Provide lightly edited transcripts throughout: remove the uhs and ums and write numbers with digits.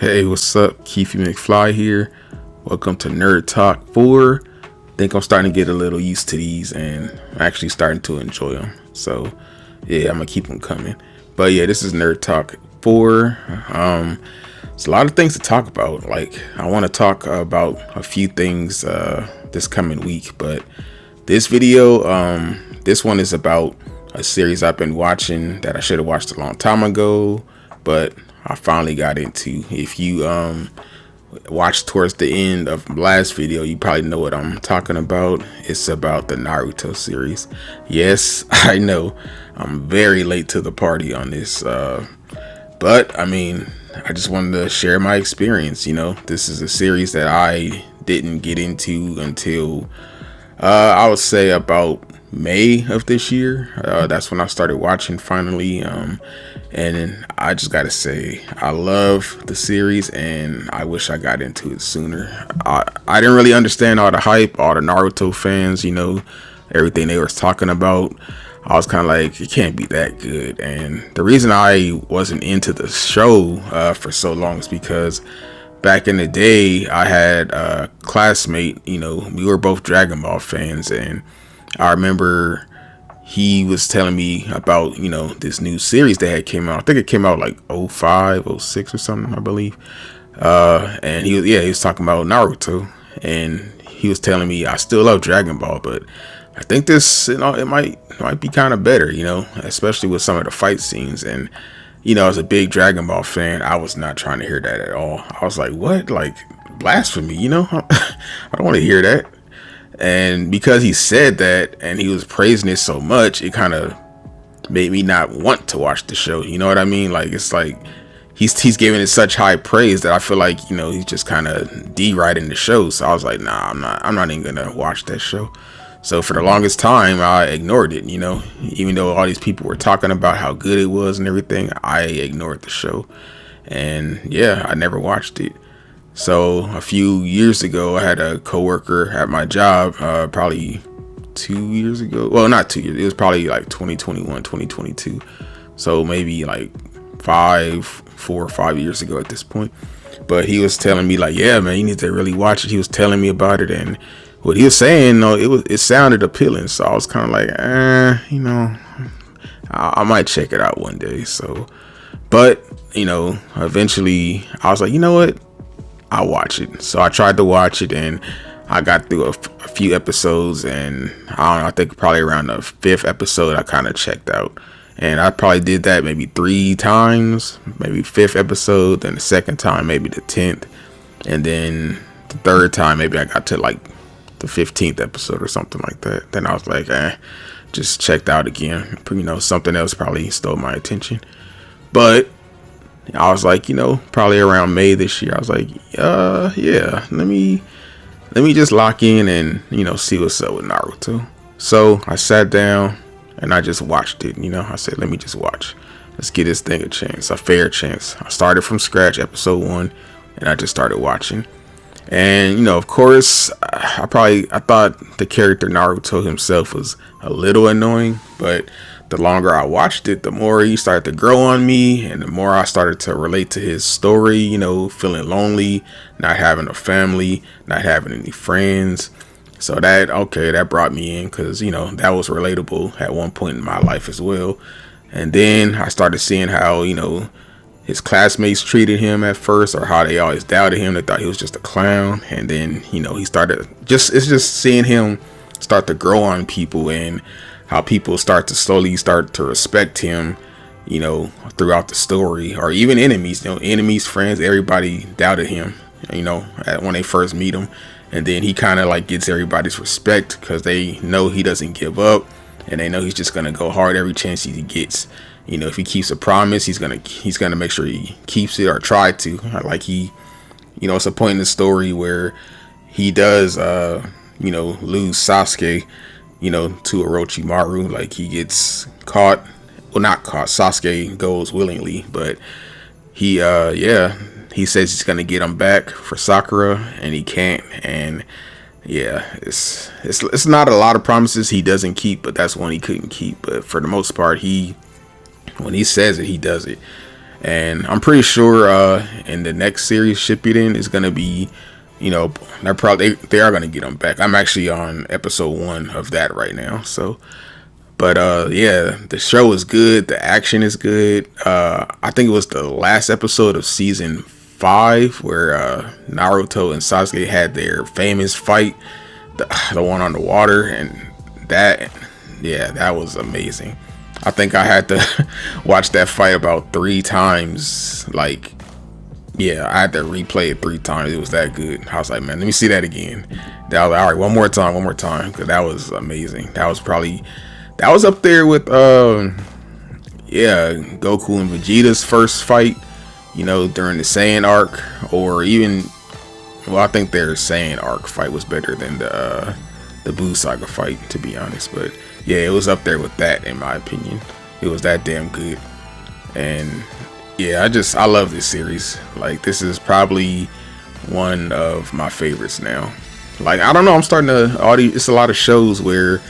Hey, what's up? Keefy McFly here. Welcome to Nerd Talk 4. I think I'm starting to get a little used to these and I'm actually starting to enjoy them. So, yeah, I'm going to keep them coming. But yeah, this is Nerd Talk 4. It's a lot of things to talk about. Like, I want to talk about a few things this coming week. But this video, this one is about a series I've been watching that I should have watched a long time ago. But I finally got into. If you watched towards the end of last video, you probably know what I'm talking about. It's about the Naruto series. Yes, I know I'm very late to the party on this, but I mean, I just wanted to share my experience. This is a series that I didn't get into until I would say about May of this year. That's when I started watching finally. And I just gotta say, I love the series and I wish I got into it sooner. I didn't really understand all the hype, all the Naruto fans, everything they was talking about. I was kind of like, it can't be that good. And the reason I wasn't into the show for so long is because back in the day, I had a classmate, we were both Dragon Ball fans, and I remember he was telling me about, this new series that had came out. I think it came out like 05, 06 or something, I believe. And he was talking about Naruto, and he was telling me I still love Dragon Ball, but I think this, it might be kind of better, especially with some of the fight scenes. And, as a big Dragon Ball fan, I was not trying to hear that at all. I was like, what? Like blasphemy, I don't want to hear that. And because he said that and he was praising it so much, it kind of made me not want to watch the show. You know what I mean? Like, it's like he's giving it such high praise that I feel like, he's just kind of deriding the show. So I was like, nah, I'm not even gonna watch that show. So for the longest time, I ignored it, even though all these people were talking about how good it was and everything, I ignored the show. And yeah, I never watched it. So a few years ago, I had a coworker at my job, probably 2 years ago. Well, not 2 years. It was probably like 2021, 2022. So maybe like 4 or 5 years ago at this point. But he was telling me like, yeah, man, you need to really watch it. He was telling me about it, and what he was saying, it sounded appealing. So I was kind of like, I might check it out one day. So, but eventually I was like, you know what? I'll watch it. So I tried to watch it, and I got through a few episodes, and I don't know, I think probably around the 5th episode I kind of checked out. And I probably did that maybe 3 times, maybe 5th episode, then the 2nd time maybe the 10th, and then the 3rd time maybe I got to like the 15th episode or something like that. Then I was like, just checked out again. Something else probably stole my attention. But I was like, probably around May this year, I was like, yeah, let me just lock in and, see what's up with Naruto. So I sat down and I just watched it. I said, let me just watch. Let's give this thing a fair chance. I started from scratch, episode 1, and I just started watching. And, of course, I thought the character Naruto himself was a little annoying, but the longer I watched it, the more he started to grow on me, and the more I started to relate to his story, feeling lonely, not having a family, not having any friends. So that brought me in, because, that was relatable at one point in my life as well. And then I started seeing how, his classmates treated him at first, or how they always doubted him. They thought he was just a clown. And then, he started it's just seeing him start to grow on people, and how people slowly start to respect him, throughout the story, or even enemies, friends, everybody doubted him, when they first meet him. And then he kind of like gets everybody's respect because they know he doesn't give up, and they know he's just going to go hard every chance he gets. If he keeps a promise, he's going to make sure he keeps it, or try to. Like it's a point in the story where he does, lose Sasuke, to Orochimaru. Like, he gets caught. Well, not caught. Sasuke goes willingly, but he says he's gonna get him back for Sakura, and he can't. And yeah, it's not a lot of promises he doesn't keep, but that's one he couldn't keep. But for the most part, when he says it, he does it. And I'm pretty sure in the next series Shippuden is gonna be, they are gonna get them back. I'm actually on episode 1 of that right now. So, but yeah, the show is good. The action is good. I think it was the last episode of season 5 where Naruto and Sasuke had their famous fight, the one on the water, and that was amazing. I think I had to watch that fight about 3 times. Like, yeah, I had to replay it 3 times. It was that good. I was like, man, let me see that again. That was like, all right, one more time, because that was amazing. That was up there with Goku and Vegeta's first fight, during the Saiyan arc, or even, well, I think their Saiyan arc fight was better than the Buu Saga fight, to be honest. But yeah, it was up there with that, in my opinion. It was that damn good. And yeah, I love this series. Like, this is probably one of my favorites now. Like, I don't know, it's a lot of shows where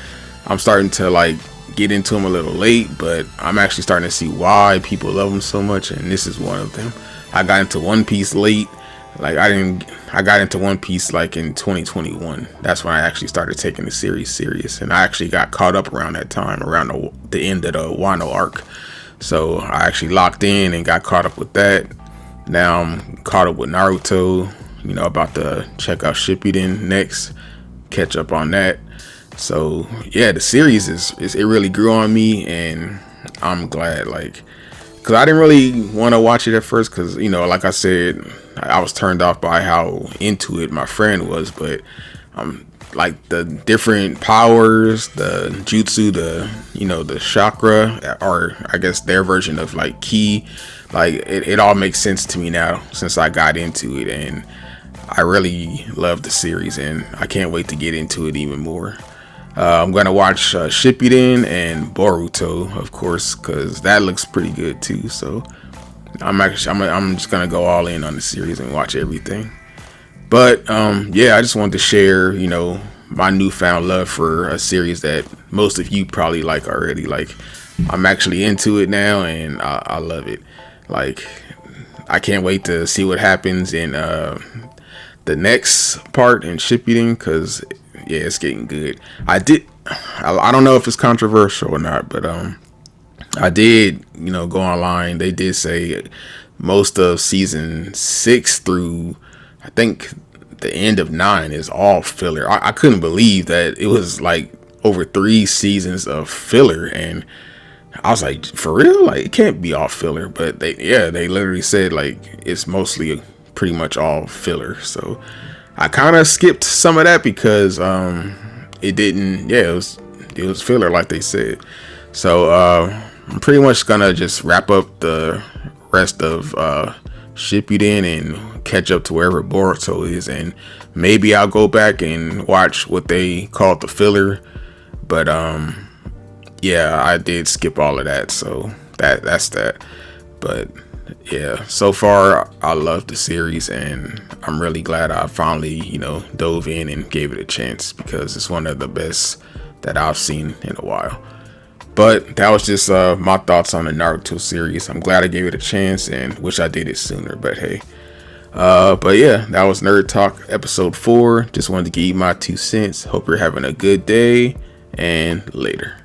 I'm starting to like get into them a little late, but I'm actually starting to see why people love them so much, and this is one of them. I got into One Piece late. Like, I got into One Piece like in 2021. That's when I actually started taking the series serious, and I actually got caught up around that time, around the end of the Wano arc. So I actually locked in and got caught up with that. Now I'm caught up with Naruto, about to check out Shippuden next, catch up on that. So yeah, the series it really grew on me, and I'm glad, like, because I didn't really want to watch it at first, because like I said, I was turned off by how into it my friend was. But like, the different powers, the jutsu, the chakra, or I guess their version of like ki, like it all makes sense to me now since I got into it, and I really love the series, and I can't wait to get into it even more. I'm gonna watch Shippuden and Boruto, of course, because that looks pretty good too. So I'm just gonna go all in on the series and watch everything. But yeah, I just wanted to share, my newfound love for a series that most of you probably like already. Like, I'm actually into it now, and I love it. Like, I can't wait to see what happens in the next part in Shippuden, because yeah, it's getting good. I don't know if it's controversial or not, but I did, go online. They did say most of season 6 through, I think, the end of 9 is all filler. I couldn't believe that it was like over 3 seasons of filler, and I was like, for real? Like, it can't be all filler. But they literally said like it's mostly pretty much all filler. So I kind of skipped some of that because it was filler, like they said. So I'm pretty much gonna just wrap up the rest of Shippuden and catch up to wherever Boruto is, and maybe I'll go back and watch what they called the filler. But yeah, I did skip all of that, so that's that. But yeah, so far I love the series, and I'm really glad I finally, dove in and gave it a chance, because it's one of the best that I've seen in a while. But that was just my thoughts on the Naruto series. I'm glad I gave it a chance, and wish I did it sooner, but hey. But yeah, that was Nerd Talk episode 4. Just wanted to give you my 2 cents. Hope you're having a good day, and later.